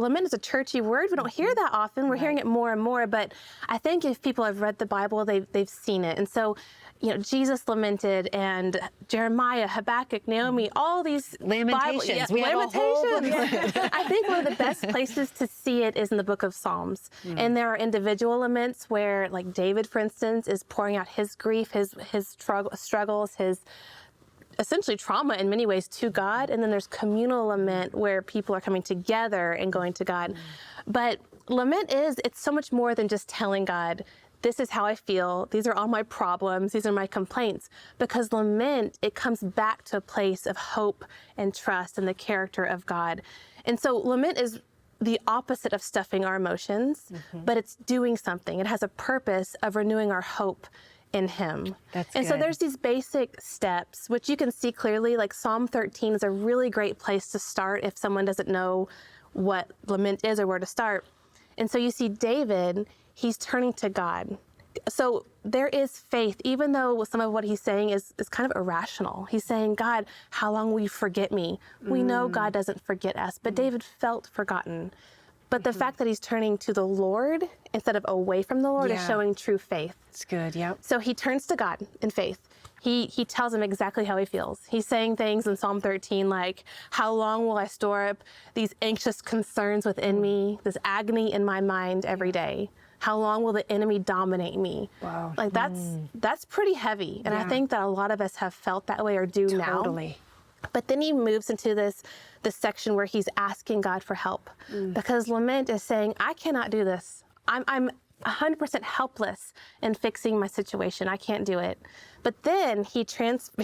lament is a churchy word. We don't hear that often. We're hearing it more and more. But I think if people have read the Bible, they've seen it. And so, Jesus lamented, and Jeremiah, Habakkuk, Naomi, all these Lamentations. Bible, we have a whole book. I think one of the best places to see it is in the book of Psalms. And there are individual laments where, like David, for instance, is pouring out his grief, his struggles, his essentially trauma in many ways to God. And then there's communal lament where people are coming together and going to God. But lament it's so much more than just telling God, this is how I feel. These are all my problems. These are my complaints. Because lament, it comes back to a place of hope and trust in the character of God. And so lament is the opposite of stuffing our emotions, but it's doing something. It has a purpose of renewing our hope in Him. So there's these basic steps, which you can see clearly, like Psalm 13 is a really great place to start if someone doesn't know what lament is or where to start. And so you see David, he's turning to God. So there is faith, even though some of what he's saying is kind of irrational. He's saying, God, how long will you forget me? We know God doesn't forget us, but David felt forgotten. But the fact that he's turning to the Lord instead of away from the Lord is showing true faith. It's good, yep. So he turns to God in faith. He tells him exactly how he feels. He's saying things in Psalm 13 like, how long will I store up these anxious concerns within me, this agony in my mind every day? How long will the enemy dominate me? Wow. Like that's pretty heavy. And I think that a lot of us have felt that way or do now. Totally. But then he moves into this section where he's asking God for help, because lament is saying, I cannot do this. I'm 100% helpless in fixing my situation. I can't do it. But then he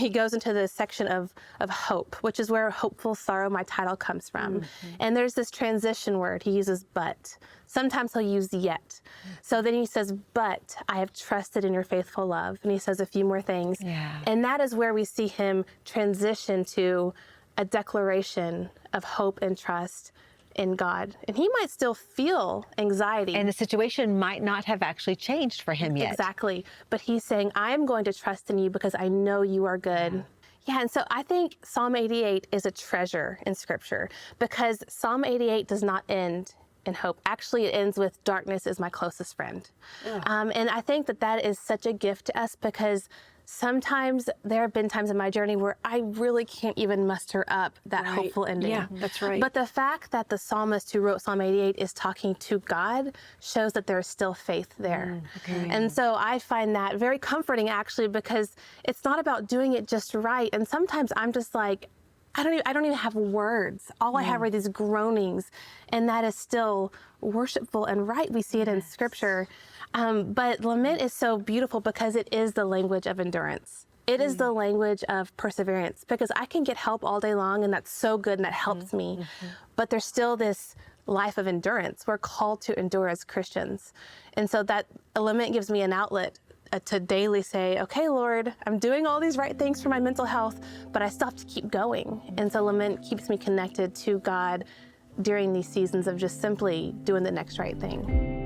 goes into this section of hope, which is where hopeful sorrow, my title, comes from. And there's this transition word. He uses but. Sometimes he'll use yet. So then he says, but I have trusted in your faithful love. And he says a few more things. Yeah. And that is where we see him transition to a declaration of hope and trust in God. And he might still feel anxiety. And the situation might not have actually changed for him yet. Exactly. But he's saying, I am going to trust in you because I know you are good. Yeah, and so I think Psalm 88 is a treasure in Scripture, because Psalm 88 does not end in hope. Actually, it ends with darkness is my closest friend. And I think that is such a gift to us, because sometimes there have been times in my journey where I really can't even muster up that hopeful ending. Yeah, that's right. But the fact that the psalmist who wrote Psalm 88 is talking to God shows that there's still faith there. And so I find that very comforting, actually, because it's not about doing it just right. And sometimes I'm just like, I don't even have words. All I have are these groanings, and that is still worshipful and right. We see it in Scripture. But lament is so beautiful because it is the language of endurance. It is the language of perseverance, because I can get help all day long, and that's so good, and that helps me. But there's still this life of endurance. We're called to endure as Christians. And so that lament gives me an outlet to daily say, okay, Lord, I'm doing all these right things for my mental health, but I still have to keep going. And so lament keeps me connected to God during these seasons of just simply doing the next right thing.